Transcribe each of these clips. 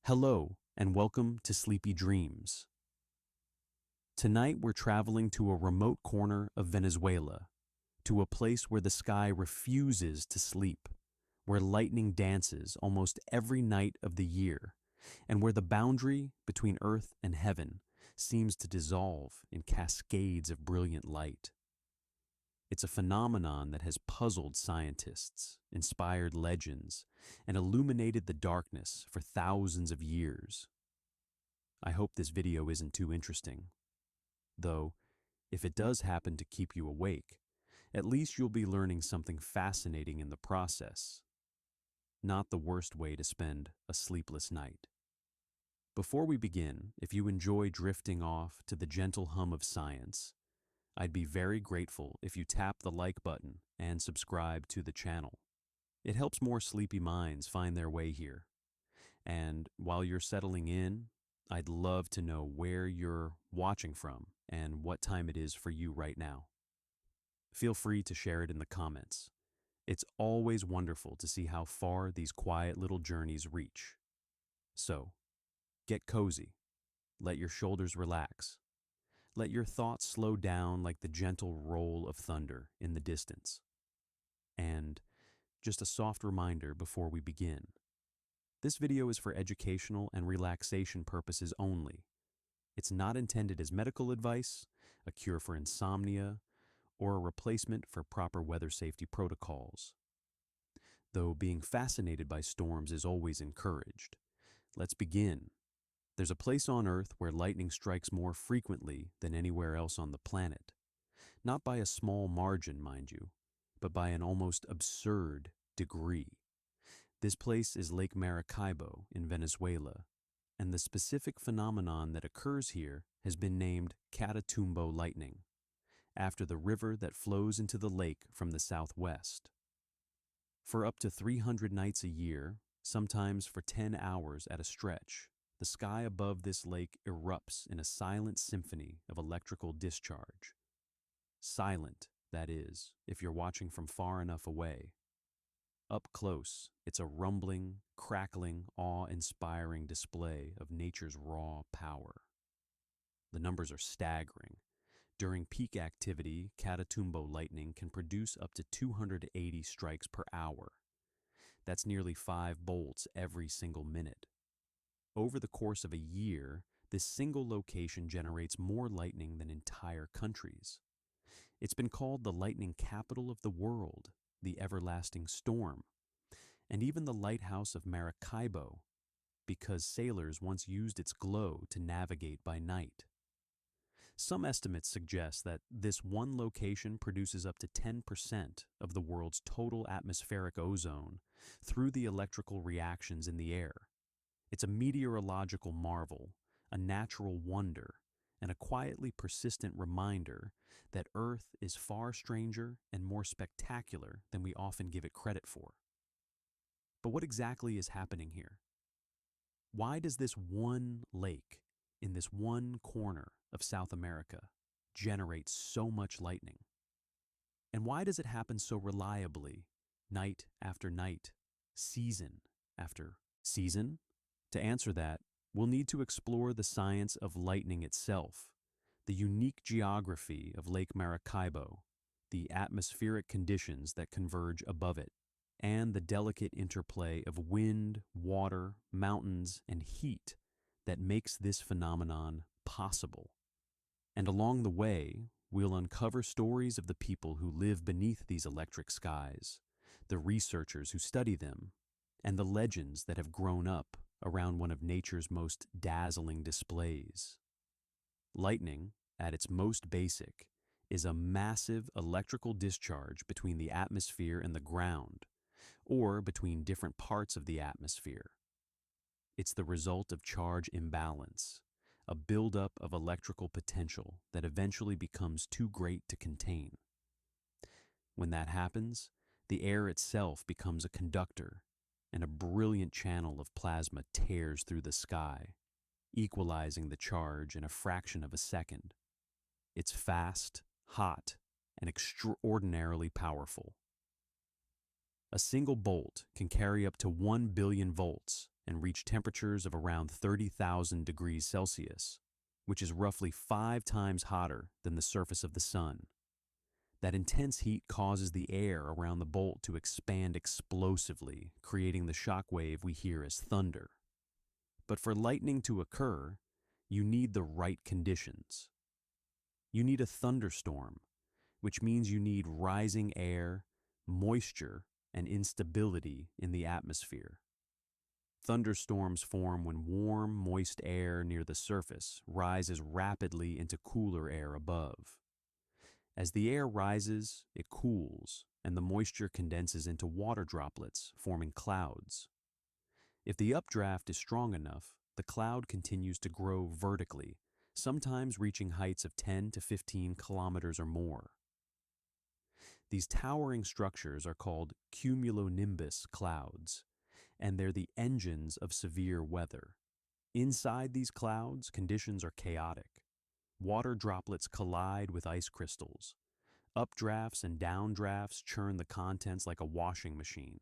Hello, and welcome to Sleepy Dreams. Tonight we're traveling to a remote corner of Venezuela, to a place where the sky refuses to sleep, where lightning dances almost every night of the year, and where the boundary between earth and heaven seems to dissolve in cascades of brilliant light. It's a phenomenon that has puzzled scientists, inspired legends, and illuminated the darkness for thousands of years. I hope this video isn't too interesting. Though, if it does happen to keep you awake, at least you'll be learning something fascinating in the process. Not the worst way to spend a sleepless night. Before we begin, if you enjoy drifting off to the gentle hum of science, I'd be very grateful if you tap the like button and subscribe to the channel. It helps more sleepy minds find their way here. And while you're settling in, I'd love to know where you're watching from and what time it is for you right now. Feel free to share it in the comments. It's always wonderful to see how far these quiet little journeys reach. So, get cozy. Let your shoulders relax. Let your thoughts slow down like the gentle roll of thunder in the distance. And just a soft reminder before we begin. This video is for educational and relaxation purposes only. It's not intended as medical advice, a cure for insomnia, or a replacement for proper weather safety protocols. Though being fascinated by storms is always encouraged, let's begin. There's a place on Earth where lightning strikes more frequently than anywhere else on the planet. Not by a small margin, mind you, but by an almost absurd degree. This place is Lake Maracaibo in Venezuela, and the specific phenomenon that occurs here has been named Catatumbo lightning, after the river that flows into the lake from the southwest. For up to 300 nights a year, sometimes for 10 hours at a stretch, the sky above this lake erupts in a silent symphony of electrical discharge. Silent, that is, if you're watching from far enough away. Up close, it's a rumbling, crackling, awe-inspiring display of nature's raw power. The numbers are staggering. During peak activity, Catatumbo lightning can produce up to 280 strikes per hour. That's nearly 5 bolts every single minute. Over the course of a year, this single location generates more lightning than entire countries. It's been called the lightning capital of the world, the everlasting storm, and even the lighthouse of Maracaibo, because sailors once used its glow to navigate by night. Some estimates suggest that this one location produces up to 10% of the world's total atmospheric ozone through the electrical reactions in the air. It's a meteorological marvel, a natural wonder, and a quietly persistent reminder that Earth is far stranger and more spectacular than we often give it credit for. But what exactly is happening here? Why does this one lake in this one corner of South America generate so much lightning? And why does it happen so reliably, night after night, season after season? To answer that, we'll need to explore the science of lightning itself, the unique geography of Lake Maracaibo, the atmospheric conditions that converge above it, and the delicate interplay of wind, water, mountains, and heat that makes this phenomenon possible. And along the way, we'll uncover stories of the people who live beneath these electric skies, the researchers who study them, and the legends that have grown up around one of nature's most dazzling displays. Lightning, at its most basic, is a massive electrical discharge between the atmosphere and the ground, or between different parts of the atmosphere. It's the result of charge imbalance, a buildup of electrical potential that eventually becomes too great to contain. When that happens, the air itself becomes a conductor, and a brilliant channel of plasma tears through the sky, equalizing the charge in a fraction of a second. It's fast, hot, and extraordinarily powerful. A single bolt can carry up to 1 billion volts and reach temperatures of around 30,000 degrees Celsius, which is roughly 5 times hotter than the surface of the sun. That intense heat causes the air around the bolt to expand explosively, creating the shock wave we hear as thunder. But for lightning to occur, you need the right conditions. You need a thunderstorm, which means you need rising air, moisture, and instability in the atmosphere. Thunderstorms form when warm, moist air near the surface rises rapidly into cooler air above. As the air rises, it cools, and the moisture condenses into water droplets, forming clouds. If the updraft is strong enough, the cloud continues to grow vertically, sometimes reaching heights of 10 to 15 kilometers or more. These towering structures are called cumulonimbus clouds, and they're the engines of severe weather. Inside these clouds, conditions are chaotic. Water droplets collide with ice crystals. Updrafts and downdrafts churn the contents like a washing machine.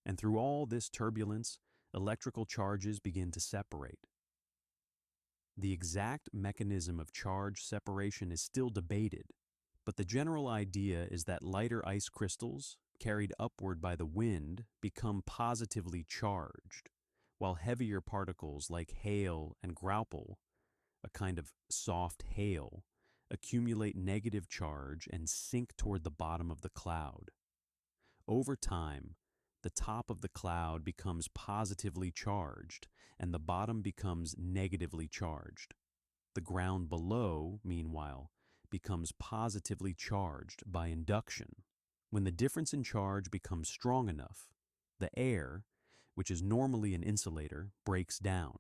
And through all this turbulence, electrical charges begin to separate. The exact mechanism of charge separation is still debated, but the general idea is that lighter ice crystals, carried upward by the wind, become positively charged, while heavier particles like hail and graupel, a kind of soft hail, accumulate negative charge and sink toward the bottom of the cloud. Over time, the top of the cloud becomes positively charged and the bottom becomes negatively charged. The ground below, meanwhile, becomes positively charged by induction. When the difference in charge becomes strong enough, the air, which is normally an insulator, breaks down.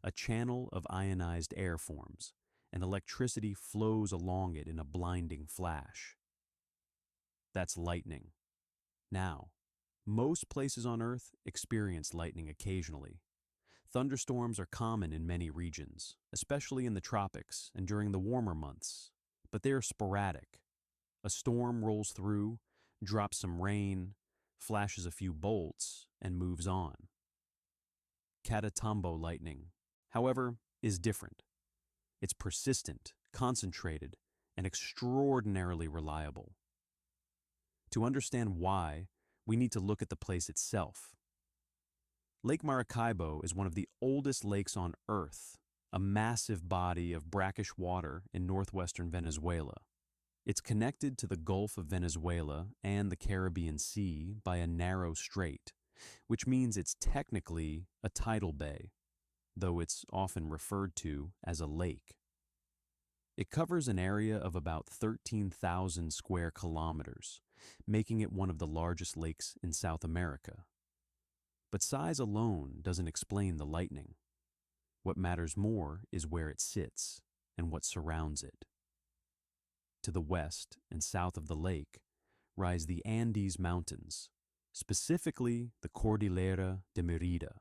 A channel of ionized air forms, and electricity flows along it in a blinding flash. That's lightning. Now, most places on Earth experience lightning occasionally. Thunderstorms are common in many regions, especially in the tropics and during the warmer months, but they are sporadic. A storm rolls through, drops some rain, flashes a few bolts, and moves on. Catatumbo lightning, however, is different. It's persistent, concentrated, and extraordinarily reliable. To understand why, we need to look at the place itself. Lake Maracaibo is one of the oldest lakes on Earth, a massive body of brackish water in northwestern Venezuela. It's connected to the Gulf of Venezuela and the Caribbean Sea by a narrow strait, which means it's technically a tidal bay, though it's often referred to as a lake. It covers an area of about 13,000 square kilometers, making it one of the largest lakes in South America. But size alone doesn't explain the lightning. What matters more is where it sits and what surrounds it. To the west and south of the lake rise the Andes Mountains, specifically the Cordillera de Merida,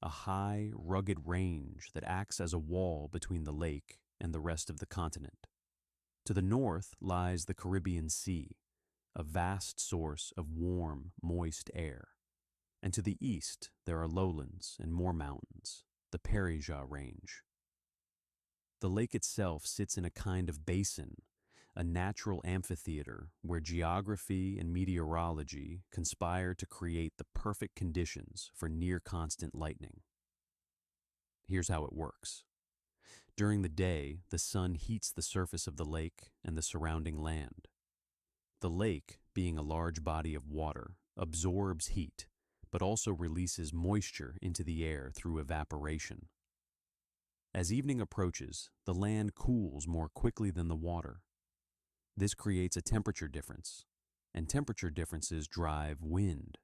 a high, rugged range that acts as a wall between the lake and the rest of the continent. To the north lies the Caribbean Sea, a vast source of warm, moist air. And to the east there are lowlands and more mountains, the Parija Range. The lake itself sits in a kind of basin, a natural amphitheater where geography and meteorology conspire to create the perfect conditions for near-constant lightning. Here's how it works. During the day, the sun heats the surface of the lake and the surrounding land. The lake, being a large body of water, absorbs heat, but also releases moisture into the air through evaporation. As evening approaches, the land cools more quickly than the water. This creates a temperature difference, and temperature differences drive wind.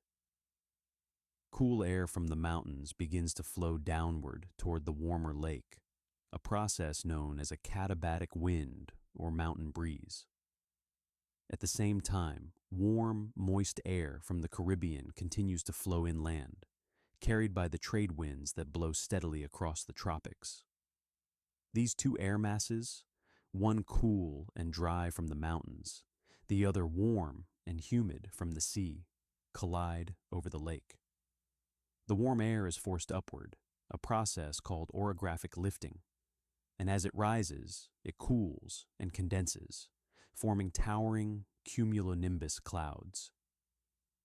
Cool air from the mountains begins to flow downward toward the warmer lake, a process known as a katabatic wind or mountain breeze. At the same time, warm, moist air from the Caribbean continues to flow inland, carried by the trade winds that blow steadily across the tropics. These two air masses, one cool and dry from the mountains, the other warm and humid from the sea, collide over the lake. The warm air is forced upward, a process called orographic lifting, and as it rises, it cools and condenses, forming towering cumulonimbus clouds.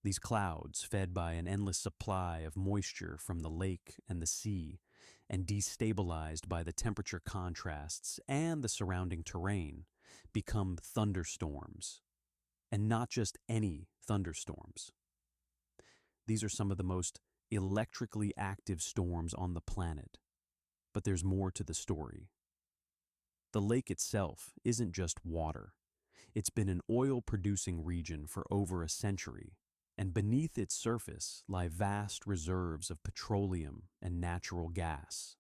These clouds, fed by an endless supply of moisture from the lake and the sea, and destabilized by the temperature contrasts and the surrounding terrain, become thunderstorms. And not just any thunderstorms. These are some of the most electrically active storms on the planet. But there's more to the story. The lake itself isn't just water. It's been an oil-producing region for over a century, and beneath its surface lie vast reserves of petroleum and natural gas.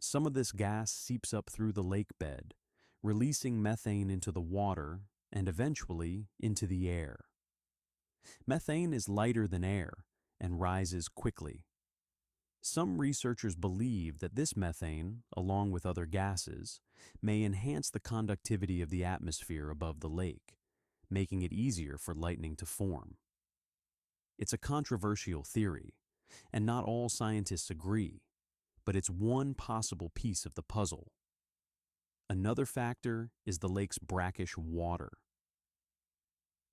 Some of this gas seeps up through the lake bed, releasing methane into the water and eventually into the air. Methane is lighter than air and rises quickly. Some researchers believe that this methane, along with other gases, may enhance the conductivity of the atmosphere above the lake, making it easier for lightning to form. It's a controversial theory, and not all scientists agree, but it's one possible piece of the puzzle. Another factor is the lake's brackish water.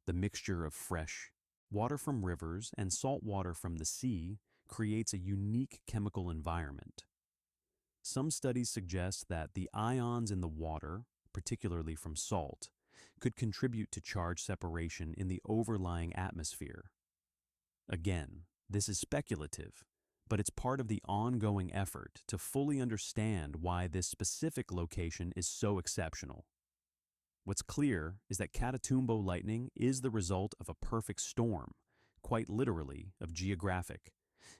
The mixture of fresh water from rivers and salt water from the sea creates a unique chemical environment. Some studies suggest that the ions in the water, particularly from salt, could contribute to charge separation in the overlying atmosphere. Again, this is speculative, but it's part of the ongoing effort to fully understand why this specific location is so exceptional. What's clear is that Catatumbo lightning is the result of a perfect storm, quite literally of geographic,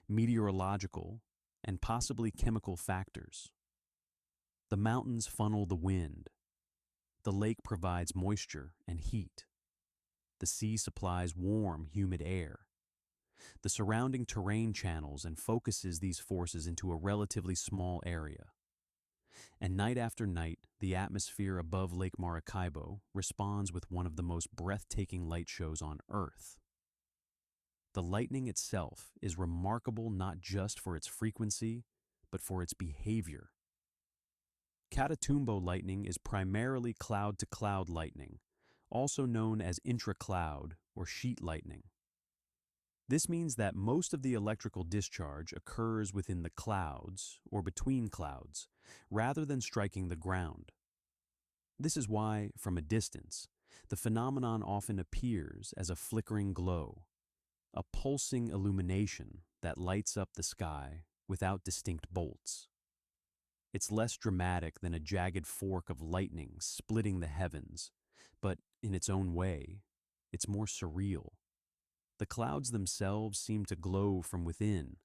meteorological, and possibly chemical factors. The mountains funnel the wind. The lake provides moisture and heat. The sea supplies warm, humid air. The surrounding terrain channels and focuses these forces into a relatively small area. And night after night, the atmosphere above Lake Maracaibo responds with one of the most breathtaking light shows on Earth. The lightning itself is remarkable not just for its frequency, but for its behavior. Catatumbo lightning is primarily cloud-to-cloud lightning, also known as intra-cloud or sheet lightning. This means that most of the electrical discharge occurs within the clouds or between clouds, rather than striking the ground. This is why, from a distance, the phenomenon often appears as a flickering glow, a pulsing illumination that lights up the sky without distinct bolts. It's less dramatic than a jagged fork of lightning splitting the heavens, but in its own way, it's more surreal. The clouds themselves seem to glow from within,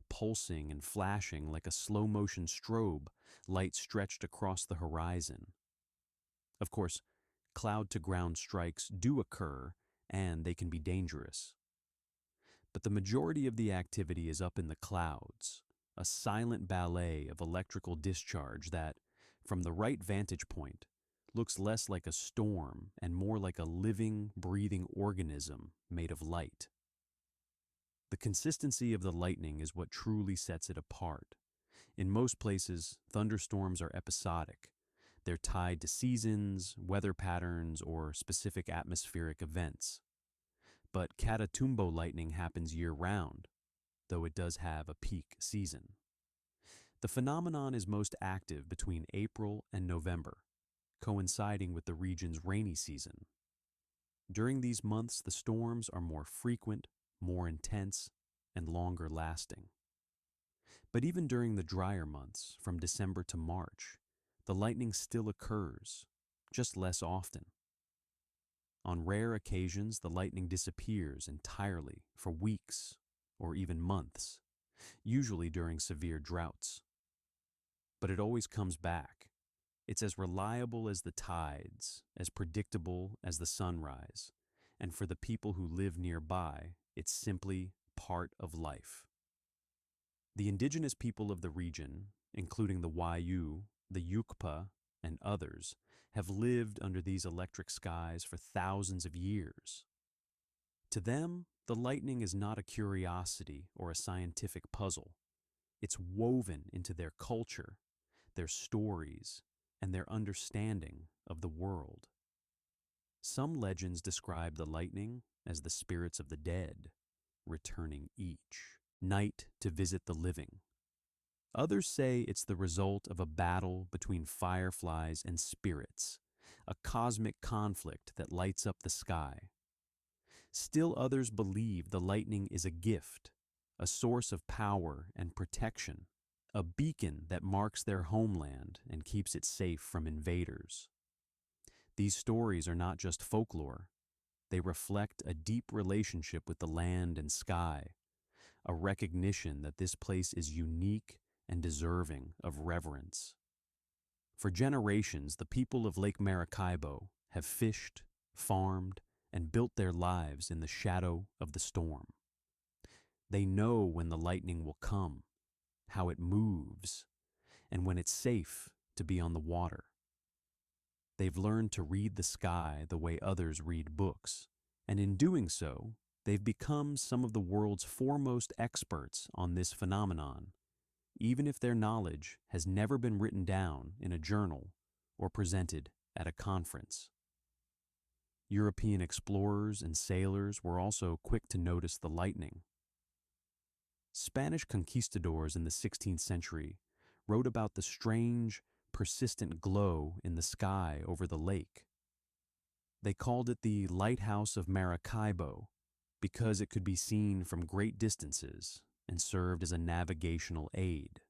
pulsing and flashing like a slow-motion strobe, light stretched across the horizon. Of course, cloud-to-ground strikes do occur, and they can be dangerous. But the majority of the activity is up in the clouds, a silent ballet of electrical discharge that, from the right vantage point, looks less like a storm and more like a living, breathing organism made of light. The consistency of the lightning is what truly sets it apart. In most places, thunderstorms are episodic. They're tied to seasons, weather patterns, or specific atmospheric events. But Catatumbo lightning happens year-round, though it does have a peak season. The phenomenon is most active between April and November, coinciding with the region's rainy season. During these months, the storms are more frequent, more intense, and longer lasting. But even during the drier months, from December to March, the lightning still occurs, just less often. On rare occasions, the lightning disappears entirely for weeks or even months, usually during severe droughts. But it always comes back. It's as reliable as the tides, as predictable as the sunrise, and for the people who live nearby, it's simply part of life. The indigenous people of the region, including the Wayuu, the Yukpa, and others, have lived under these electric skies for thousands of years. To them, The lightning is not a curiosity or a scientific puzzle. It's woven into their culture, their stories, and their understanding of the world. Some legends describe the lightning as the spirits of the dead, returning each night to visit the living. Others say it's the result of a battle between fireflies and spirits, a cosmic conflict that lights up the sky. Still others believe the lightning is a gift, a source of power and protection, a beacon that marks their homeland and keeps it safe from invaders. These stories are not just folklore. They reflect a deep relationship with the land and sky, a recognition that this place is unique and deserving of reverence. For generations, the people of Lake Maracaibo have fished, farmed, and built their lives in the shadow of the storm. They know when the lightning will come, how it moves, and when it's safe to be on the water. They've learned to read the sky the way others read books, and in doing so, they've become some of the world's foremost experts on this phenomenon, even if their knowledge has never been written down in a journal or presented at a conference. European explorers and sailors were also quick to notice the lightning. Spanish conquistadors in the 16th century wrote about the strange, persistent glow in the sky over the lake. They called it the Lighthouse of Maracaibo because it could be seen from great distances and served as a navigational aid.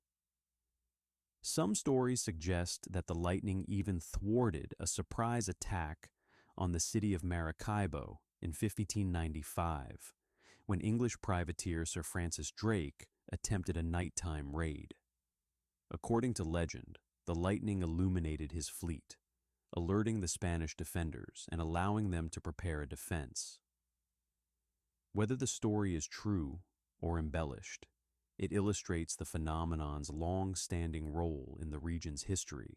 Some stories suggest that the lightning even thwarted a surprise attack on the city of Maracaibo in 1595, when English privateer Sir Francis Drake attempted a nighttime raid. According to legend, the lightning illuminated his fleet, alerting the Spanish defenders and allowing them to prepare a defense. Whether the story is true or embellished, it illustrates the phenomenon's long-standing role in the region's history.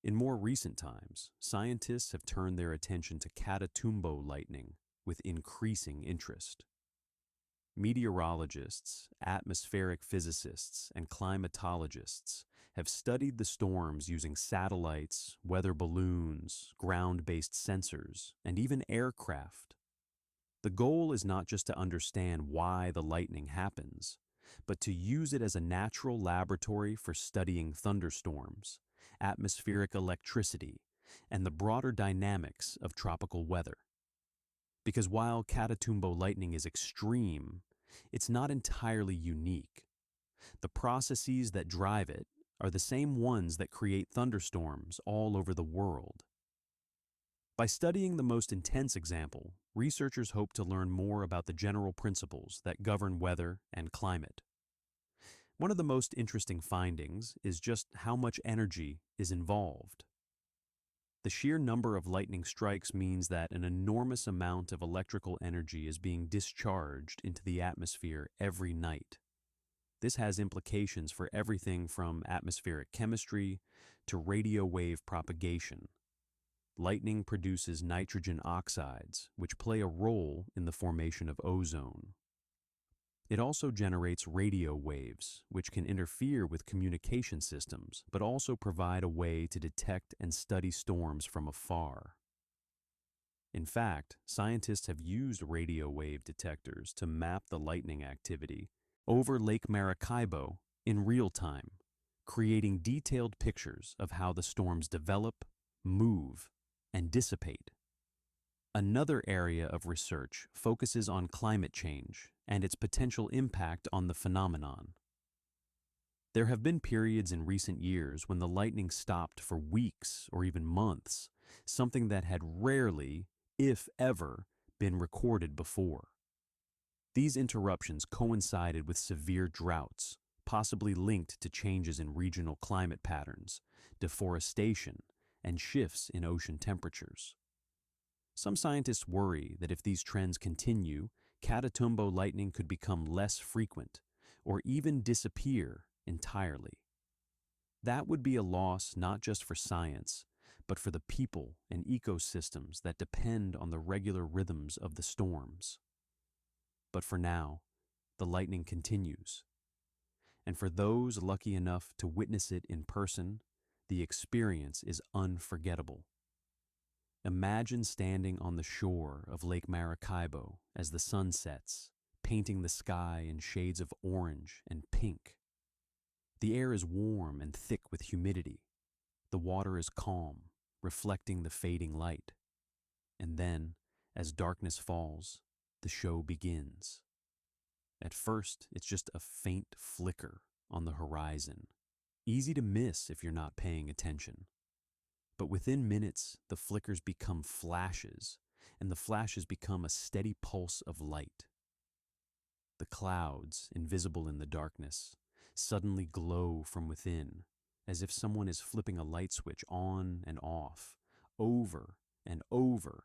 In more recent times, scientists have turned their attention to Catatumbo lightning with increasing interest. Meteorologists, atmospheric physicists, and climatologists have studied the storms using satellites, weather balloons, ground-based sensors, and even aircraft. The goal is not just to understand why the lightning happens, but to use it as a natural laboratory for studying thunderstorms, atmospheric electricity, and the broader dynamics of tropical weather. Because while Catatumbo lightning is extreme, it's not entirely unique. The processes that drive it are the same ones that create thunderstorms all over the world. By studying the most intense example, researchers hope to learn more about the general principles that govern weather and climate. One of the most interesting findings is just how much energy is involved. The sheer number of lightning strikes means that an enormous amount of electrical energy is being discharged into the atmosphere every night. This has implications for everything from atmospheric chemistry to radio wave propagation. Lightning produces nitrogen oxides, which play a role in the formation of ozone. It also generates radio waves, which can interfere with communication systems, but also provide a way to detect and study storms from afar. In fact, scientists have used radio wave detectors to map the lightning activity over Lake Maracaibo in real time, creating detailed pictures of how the storms develop, move, and dissipate. Another area of research focuses on climate change and its potential impact on the phenomenon. There have been periods in recent years when the lightning stopped for weeks or even months, something that had rarely, if ever, been recorded before. These interruptions coincided with severe droughts, possibly linked to changes in regional climate patterns, deforestation, and shifts in ocean temperatures. Some scientists worry that if these trends continue, Catatumbo lightning could become less frequent or even disappear entirely. That would be a loss not just for science, but for the people and ecosystems that depend on the regular rhythms of the storms. But for now, the lightning continues. And for those lucky enough to witness it in person, the experience is unforgettable. Imagine standing on the shore of Lake Maracaibo as the sun sets, painting the sky in shades of orange and pink. The air is warm and thick with humidity. The water is calm, reflecting the fading light. And then, as darkness falls, the show begins. At first, it's just a faint flicker on the horizon, easy to miss if you're not paying attention. But within minutes, the flickers become flashes, and the flashes become a steady pulse of light. The clouds, invisible in the darkness, suddenly glow from within, as if someone is flipping a light switch on and off, over and over,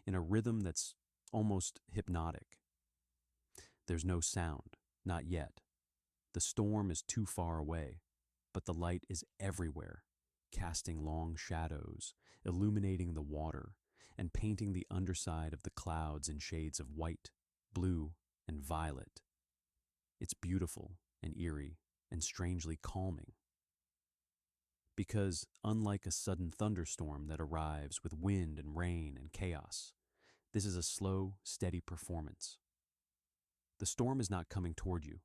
in a rhythm that's almost hypnotic. There's no sound, not yet. The storm is too far away, but the light is everywhere, casting long shadows, illuminating the water, and painting the underside of the clouds in shades of white, blue, and violet. It's beautiful and eerie and strangely calming. Because unlike a sudden thunderstorm that arrives with wind and rain and chaos, this is a slow, steady performance. The storm is not coming toward you.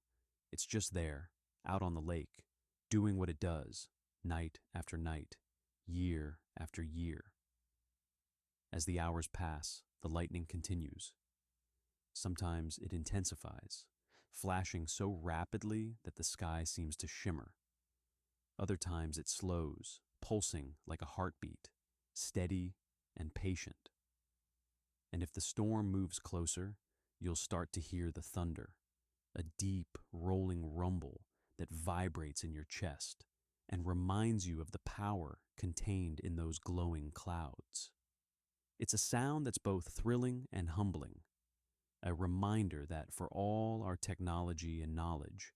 It's just there, out on the lake, doing what it does, night after night, year after year. As the hours pass, the lightning continues. Sometimes it intensifies, flashing so rapidly that the sky seems to shimmer. Other times it slows, pulsing like a heartbeat, steady and patient. And if the storm moves closer, you'll start to hear the thunder, a deep, rolling rumble that vibrates in your chest and reminds you of the power contained in those glowing clouds. It's a sound that's both thrilling and humbling, a reminder that for all our technology and knowledge,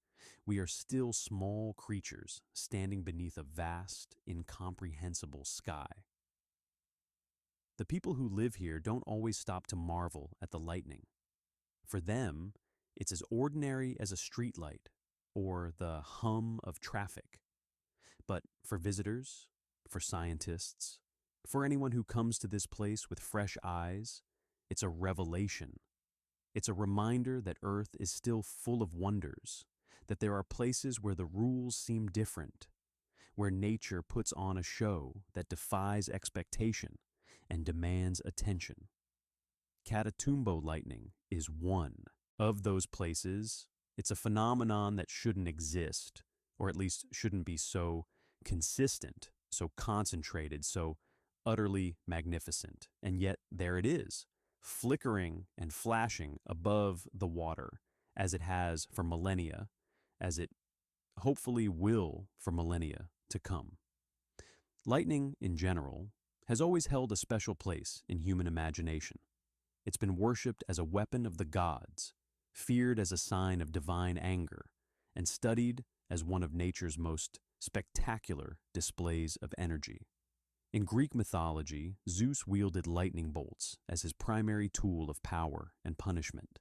we are still small creatures standing beneath a vast, incomprehensible sky. The people who live here don't always stop to marvel at the lightning. For them, it's as ordinary as a streetlight or the hum of traffic. But for visitors, for scientists, for anyone who comes to this place with fresh eyes, it's a revelation. It's a reminder that Earth is still full of wonders, that there are places where the rules seem different, where nature puts on a show that defies expectation and demands attention. Catatumbo lightning is one of those places. It's a phenomenon that shouldn't exist, or at least shouldn't be so consistent, so concentrated, so utterly magnificent. And yet there it is, flickering and flashing above the water, as it has for millennia, as it hopefully will for millennia to come. Lightning, in general, has always held a special place in human imagination. It's been worshipped as a weapon of the gods, feared as a sign of divine anger, and studied as one of nature's most spectacular displays of energy. In Greek mythology, Zeus wielded lightning bolts as his primary tool of power and punishment.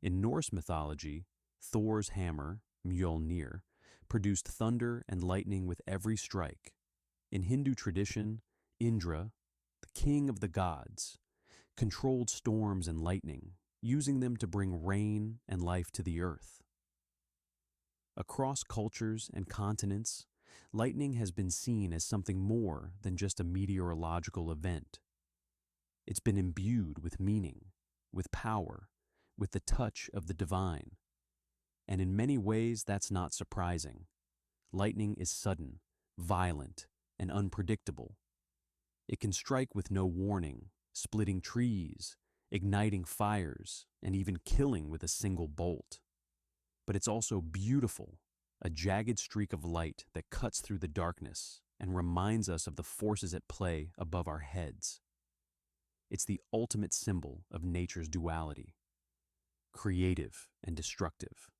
In Norse mythology, Thor's hammer, Mjolnir, produced thunder and lightning with every strike. In Hindu tradition, Indra, the king of the gods, controlled storms and lightning, using them to bring rain and life to the earth. Across cultures and continents, lightning has been seen as something more than just a meteorological event. It's been imbued with meaning, with power, with the touch of the divine. And in many ways, that's not surprising. Lightning is sudden, violent, and unpredictable. It can strike with no warning, splitting trees, igniting fires, and even killing with a single bolt. But it's also beautiful, a jagged streak of light that cuts through the darkness and reminds us of the forces at play above our heads. It's the ultimate symbol of nature's duality, creative and destructive,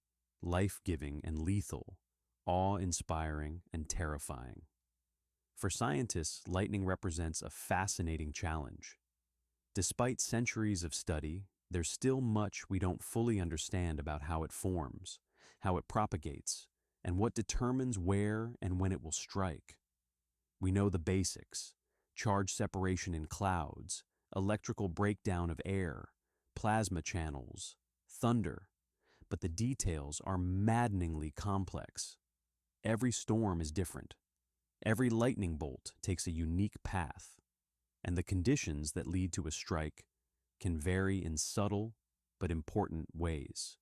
life-giving and lethal, awe-inspiring and terrifying. For scientists, lightning represents a fascinating challenge. Despite centuries of study, There's still much we don't fully understand about how it forms, how it propagates, and what determines where and when it will strike. We know the basics: charge separation in clouds, electrical breakdown of air, plasma channels, thunder, but the details are maddeningly complex. Every storm is different. Every lightning bolt takes a unique path, and the conditions that lead to a strike can vary in subtle but important ways.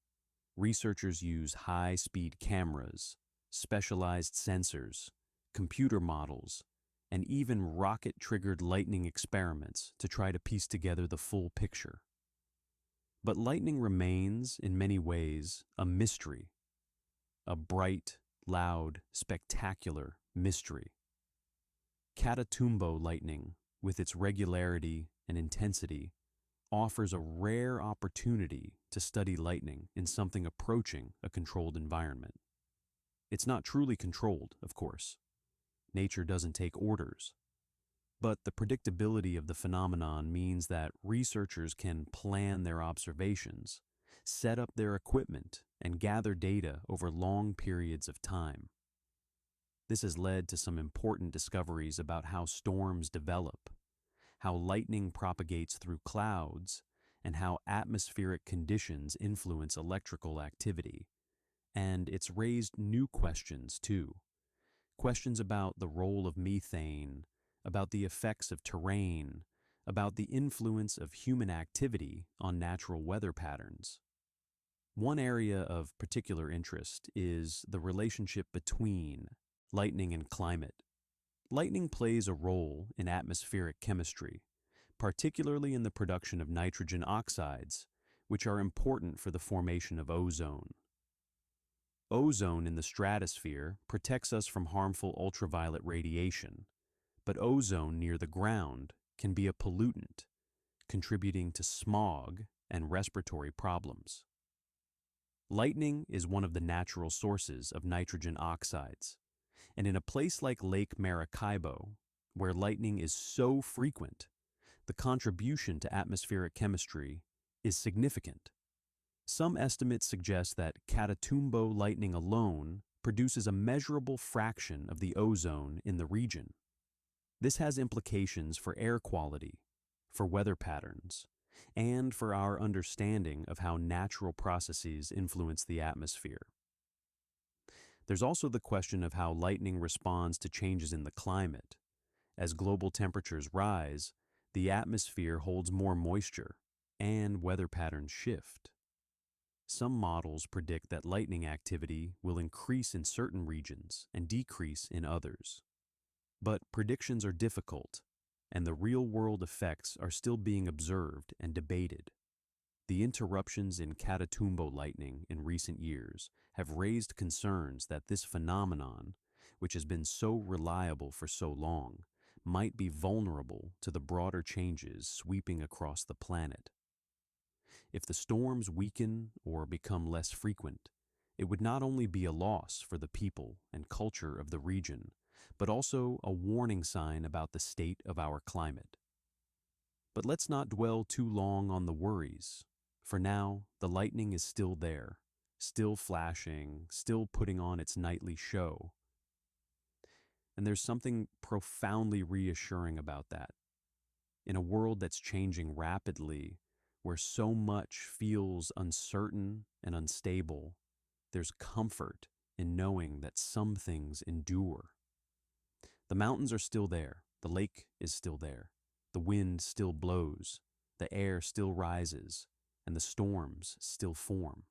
Researchers use high-speed cameras, specialized sensors, computer models, and even rocket-triggered lightning experiments to try to piece together the full picture. But lightning remains, in many ways, a mystery, a bright, loud, spectacular mystery. Catatumbo lightning, with its regularity and intensity, offers a rare opportunity to study lightning in something approaching a controlled environment. It's not truly controlled, of course. Nature doesn't take orders. But the predictability of the phenomenon means that researchers can plan their observations, set up their equipment, and gather data over long periods of time. This has led to some important discoveries about how storms develop, how lightning propagates through clouds, and how atmospheric conditions influence electrical activity. And it's raised new questions, too. Questions about the role of methane, about the effects of terrain, about the influence of human activity on natural weather patterns. One area of particular interest is the relationship between lightning and climate. Lightning plays a role in atmospheric chemistry, particularly in the production of nitrogen oxides, which are important for the formation of ozone. Ozone in the stratosphere protects us from harmful ultraviolet radiation, but ozone near the ground can be a pollutant, contributing to smog and respiratory problems. Lightning is one of the natural sources of nitrogen oxides, and in a place like Lake Maracaibo, where lightning is so frequent, the contribution to atmospheric chemistry is significant. Some estimates suggest that Catatumbo lightning alone produces a measurable fraction of the ozone in the region. This has implications for air quality, for weather patterns, and for our understanding of how natural processes influence the atmosphere. There's also the question of how lightning responds to changes in the climate. As global temperatures rise, the atmosphere holds more moisture, and weather patterns shift. Some models predict that lightning activity will increase in certain regions and decrease in others. But predictions are difficult, and the real-world effects are still being observed and debated. The interruptions in Catatumbo lightning in recent years have raised concerns that this phenomenon, which has been so reliable for so long, might be vulnerable to the broader changes sweeping across the planet. If the storms weaken or become less frequent, it would not only be a loss for the people and culture of the region, but also a warning sign about the state of our climate. But let's not dwell too long on the worries. For now, the lightning is still there, still flashing, still putting on its nightly show. And there's something profoundly reassuring about that. In a world that's changing rapidly, where so much feels uncertain and unstable, there's comfort in knowing that some things endure. The mountains are still there, the lake is still there, the wind still blows, the air still rises, and the storms still form.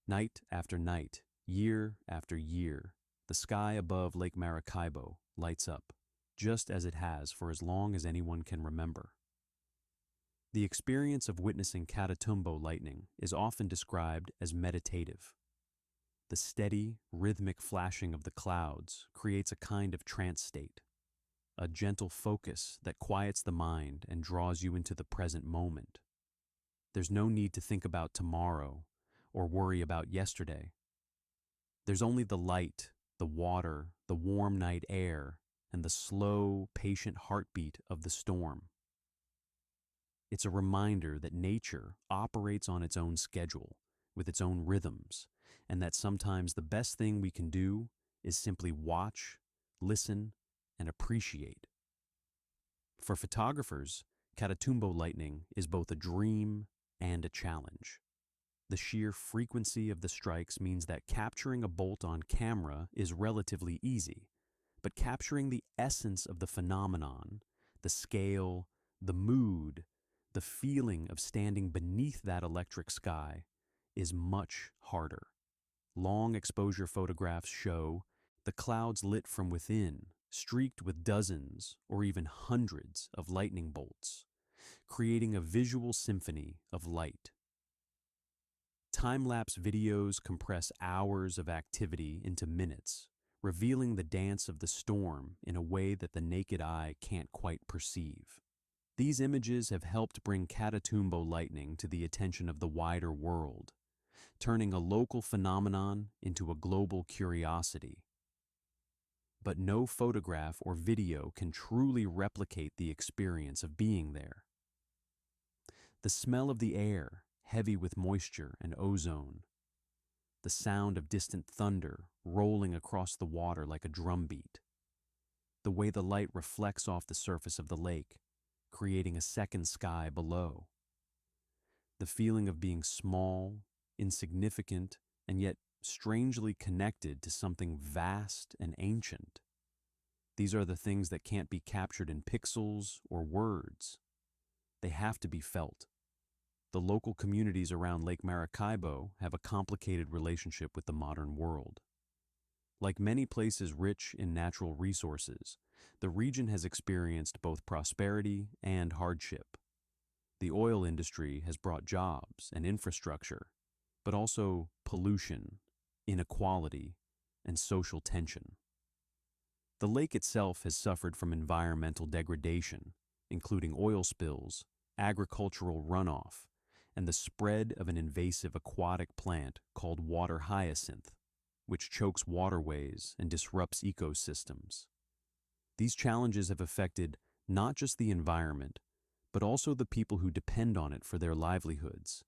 Night after night, year after year, the sky above Lake Maracaibo lights up, just as it has for as long as anyone can remember. The experience of witnessing Catatumbo lightning is often described as meditative. The steady, rhythmic flashing of the clouds creates a kind of trance state, a gentle focus that quiets the mind and draws you into the present moment. There's no need to think about tomorrow or worry about yesterday. There's only the light, the water, the warm night air, and the slow, patient heartbeat of the storm. It's a reminder that nature operates on its own schedule, with its own rhythms, and that sometimes the best thing we can do is simply watch, listen, and appreciate. For photographers, Catatumbo lightning is both a dream and a challenge. The sheer frequency of the strikes means that capturing a bolt on camera is relatively easy, but capturing the essence of the phenomenon, the scale, the mood, the feeling of standing beneath that electric sky is much harder. Long exposure photographs show the clouds lit from within, streaked with dozens or even hundreds of lightning bolts, creating a visual symphony of light. Time-lapse videos compress hours of activity into minutes, revealing the dance of the storm in a way that the naked eye can't quite perceive. These images have helped bring Catatumbo lightning to the attention of the wider world, turning a local phenomenon into a global curiosity. But no photograph or video can truly replicate the experience of being there. The smell of the air, heavy with moisture and ozone, the sound of distant thunder rolling across the water like a drumbeat, the way the light reflects off the surface of the lake, creating a second sky below, the feeling of being small, insignificant, and yet strangely connected to something vast and ancient. These are the things that can't be captured in pixels or words. They have to be felt. The local communities around Lake Maracaibo have a complicated relationship with the modern world. Like many places rich in natural resources, the region has experienced both prosperity and hardship. The oil industry has brought jobs and infrastructure, but also pollution, inequality, and social tension. The lake itself has suffered from environmental degradation, including oil spills, agricultural runoff, and the spread of an invasive aquatic plant called water hyacinth, which chokes waterways and disrupts ecosystems. These challenges have affected not just the environment, but also the people who depend on it for their livelihoods.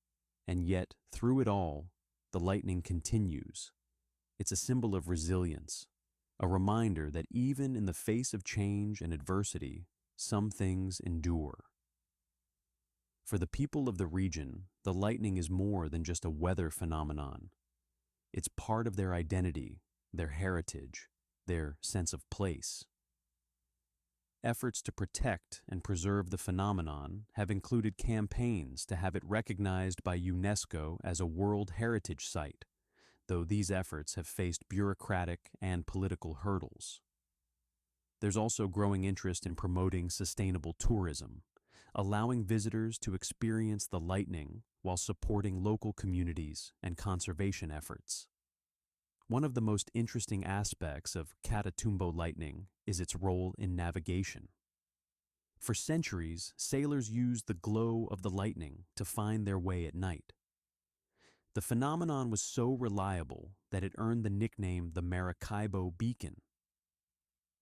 And yet, through it all, the lightning continues. It's a symbol of resilience, a reminder that even in the face of change and adversity, some things endure. For the people of the region, the lightning is more than just a weather phenomenon. It's part of their identity, their heritage, their sense of place. Efforts to protect and preserve the phenomenon have included campaigns to have it recognized by UNESCO as a World Heritage Site, though these efforts have faced bureaucratic and political hurdles. There's also growing interest in promoting sustainable tourism, allowing visitors to experience the lightning while supporting local communities and conservation efforts. One of the most interesting aspects of Catatumbo lightning is its role in navigation. For centuries, sailors used the glow of the lightning to find their way at night. The phenomenon was so reliable that it earned the nickname the Maracaibo Beacon.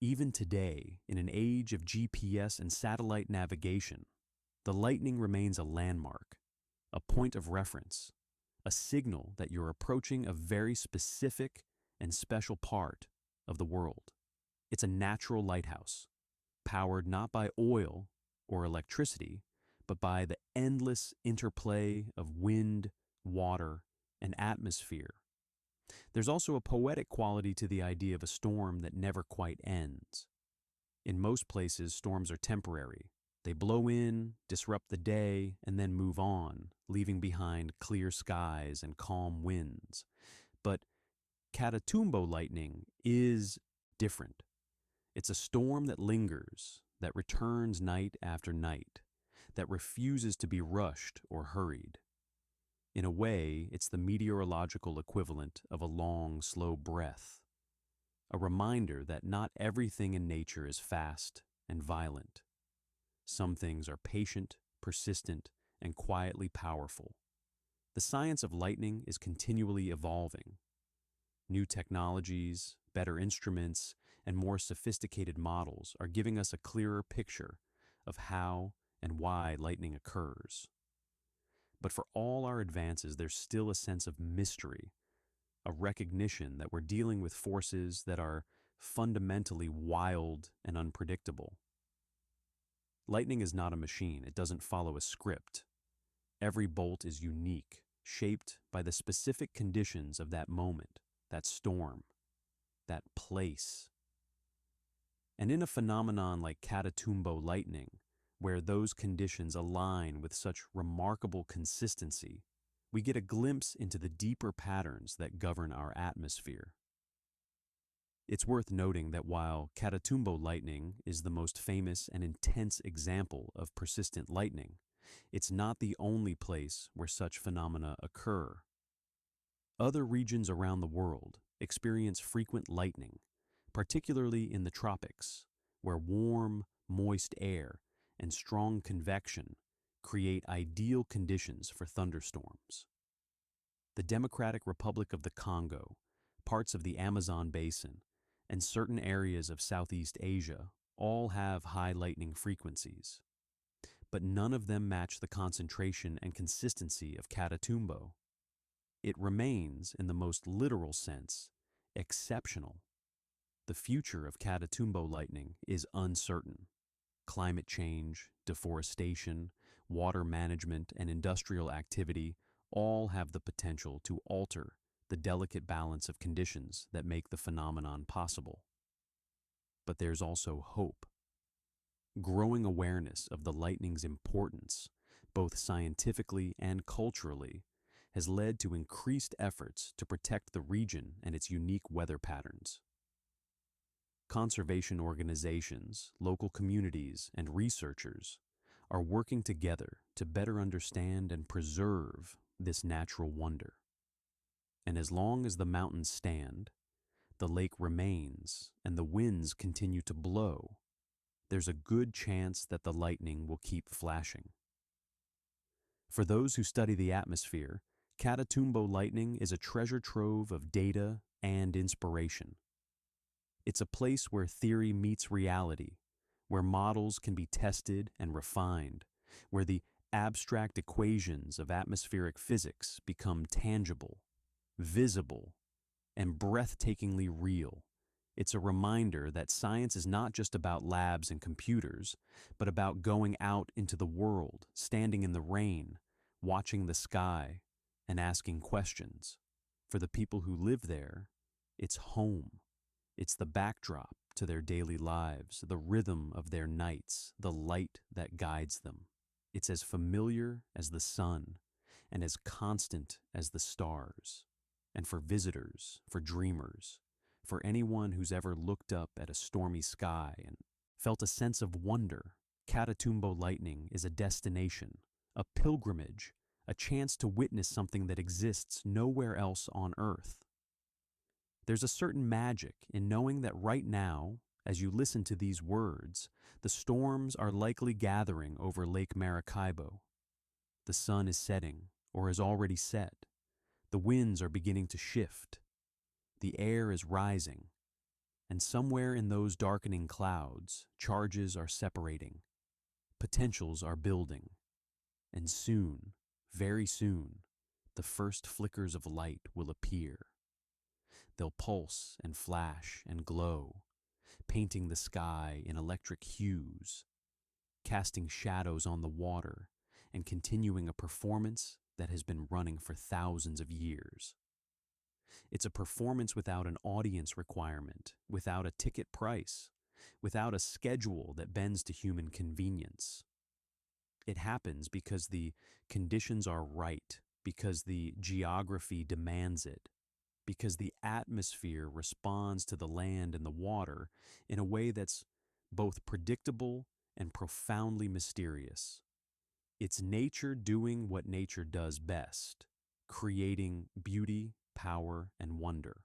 Even today, in an age of GPS and satellite navigation, the lightning remains a landmark, a point of reference, a signal that you're approaching a very specific and special part of the world. It's a natural lighthouse, powered not by oil or electricity, but by the endless interplay of wind, water, and atmosphere. There's also a poetic quality to the idea of a storm that never quite ends. In most places, storms are temporary. They blow in, disrupt the day, and then move on, leaving behind clear skies and calm winds. But Catatumbo lightning is different. It's a storm that lingers, that returns night after night, that refuses to be rushed or hurried. In a way, it's the meteorological equivalent of a long, slow breath, a reminder that not everything in nature is fast and violent. Some things are patient, persistent, and quietly powerful. The science of lightning is continually evolving. New technologies, better instruments, and more sophisticated models are giving us a clearer picture of how and why lightning occurs. But for all our advances, there's still a sense of mystery, a recognition that we're dealing with forces that are fundamentally wild and unpredictable. Lightning is not a machine. It doesn't follow a script. Every bolt is unique, shaped by the specific conditions of that moment, that storm, that place. And in a phenomenon like Catatumbo lightning, where those conditions align with such remarkable consistency, we get a glimpse into the deeper patterns that govern our atmosphere. It's worth noting that while Catatumbo lightning is the most famous and intense example of persistent lightning, it's not the only place where such phenomena occur. Other regions around the world experience frequent lightning, particularly in the tropics, where warm, moist air and strong convection create ideal conditions for thunderstorms. The Democratic Republic of the Congo, parts of the Amazon basin, and certain areas of Southeast Asia all have high lightning frequencies, but none of them match the concentration and consistency of Catatumbo. It remains, in the most literal sense, exceptional. The future of Catatumbo lightning is uncertain. Climate change, deforestation, water management, and industrial activity all have the potential to alter the delicate balance of conditions that make the phenomenon possible. But there's also hope. Growing awareness of the lightning's importance, both scientifically and culturally, has led to increased efforts to protect the region and its unique weather patterns. Conservation organizations, local communities, and researchers are working together to better understand and preserve this natural wonder. And as long as the mountains stand, the lake remains, and the winds continue to blow, there's a good chance that the lightning will keep flashing. For those who study the atmosphere, Catatumbo lightning is a treasure trove of data and inspiration. It's a place where theory meets reality, where models can be tested and refined, where the abstract equations of atmospheric physics become tangible, visible, and breathtakingly real. It's a reminder that science is not just about labs and computers, but about going out into the world, standing in the rain, watching the sky, and asking questions. For the people who live there, it's home. It's the backdrop to their daily lives, the rhythm of their nights, the light that guides them. It's as familiar as the sun and as constant as the stars. And for visitors, for dreamers, for anyone who's ever looked up at a stormy sky and felt a sense of wonder, Catatumbo lightning is a destination, a pilgrimage, a chance to witness something that exists nowhere else on Earth. There's a certain magic in knowing that right now, as you listen to these words, the storms are likely gathering over Lake Maracaibo. The sun is setting, or has already set. The winds are beginning to shift. The air is rising. And somewhere in those darkening clouds, charges are separating. Potentials are building. And soon, very soon, the first flickers of light will appear. They'll pulse and flash and glow, painting the sky in electric hues, casting shadows on the water, and continuing a performance that has been running for thousands of years. It's a performance without an audience requirement, without a ticket price, without a schedule that bends to human convenience. It happens because the conditions are right, because the geography demands it, because the atmosphere responds to the land and the water in a way that's both predictable and profoundly mysterious. It's nature doing what nature does best, creating beauty, power, and wonder,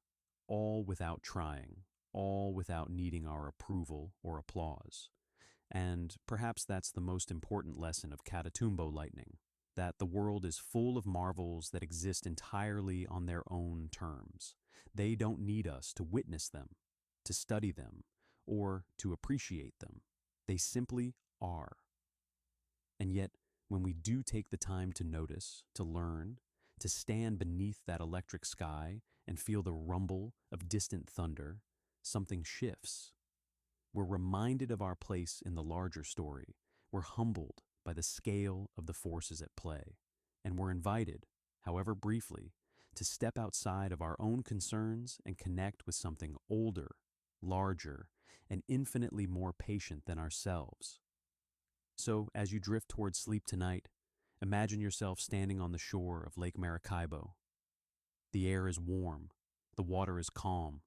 all without trying, all without needing our approval or applause. And perhaps that's the most important lesson of Catatumbo lightning, that the world is full of marvels that exist entirely on their own terms. They don't need us to witness them, to study them, or to appreciate them. They simply are. And yet, when we do take the time to notice, to learn, to stand beneath that electric sky and feel the rumble of distant thunder, something shifts. We're reminded of our place in the larger story. We're humbled by the scale of the forces at play. And we're invited, however briefly, to step outside of our own concerns and connect with something older, larger, and infinitely more patient than ourselves. So, as you drift towards sleep tonight, imagine yourself standing on the shore of Lake Maracaibo. The air is warm, the water is calm,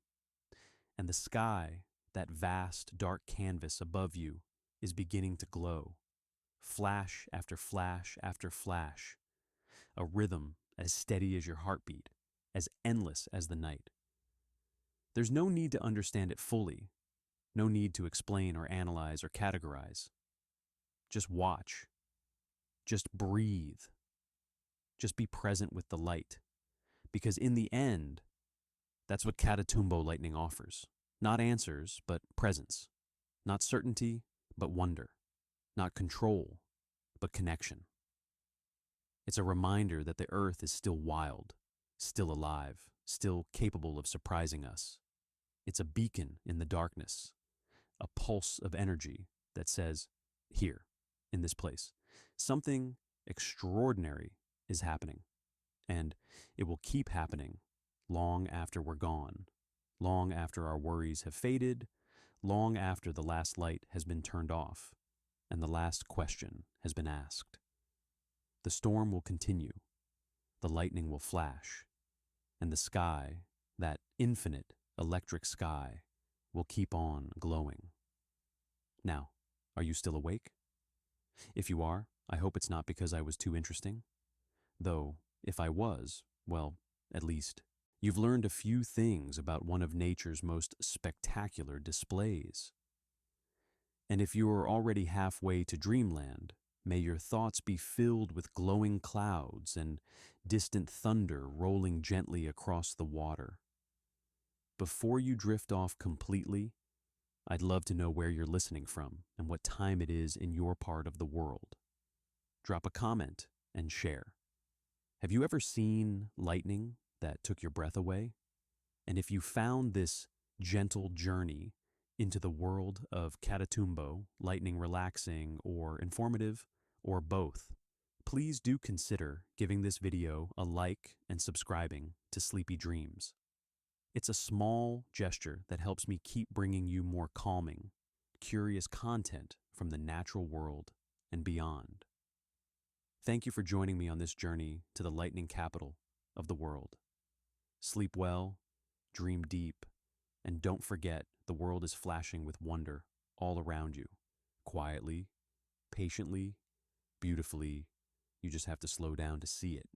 and the sky, that vast dark canvas above you, is beginning to glow. Flash after flash after flash, a rhythm as steady as your heartbeat, as endless as the night. There's no need to understand it fully, no need to explain or analyze or categorize. Just watch. Just breathe. Just be present with the light. Because in the end, that's what Catatumbo lightning offers. Not answers, but presence. Not certainty, but wonder. Not control, but connection. It's a reminder that the earth is still wild, still alive, still capable of surprising us. It's a beacon in the darkness, a pulse of energy that says, here, in this place, something extraordinary is happening, and it will keep happening long after we're gone, long after our worries have faded, long after the last light has been turned off, and the last question has been asked. The storm will continue, the lightning will flash, and the sky, that infinite electric sky, will keep on glowing. Now, are you still awake? If you are, I hope it's not because I was too interesting. Though, if I was, well, at least, you've learned a few things about one of nature's most spectacular displays. And if you are already halfway to dreamland, may your thoughts be filled with glowing clouds and distant thunder rolling gently across the water. Before you drift off completely, I'd love to know where you're listening from and what time it is in your part of the world. Drop a comment and share. Have you ever seen lightning that took your breath away? And if you found this gentle journey into the world of Catatumbo, lightning relaxing or informative, or both, please do consider giving this video a like and subscribing to Sleepy Dreams. It's a small gesture that helps me keep bringing you more calming, curious content from the natural world and beyond. Thank you for joining me on this journey to the lightning capital of the world. Sleep well, dream deep, and don't forget the world is flashing with wonder all around you, quietly, patiently, beautifully. You just have to slow down to see it.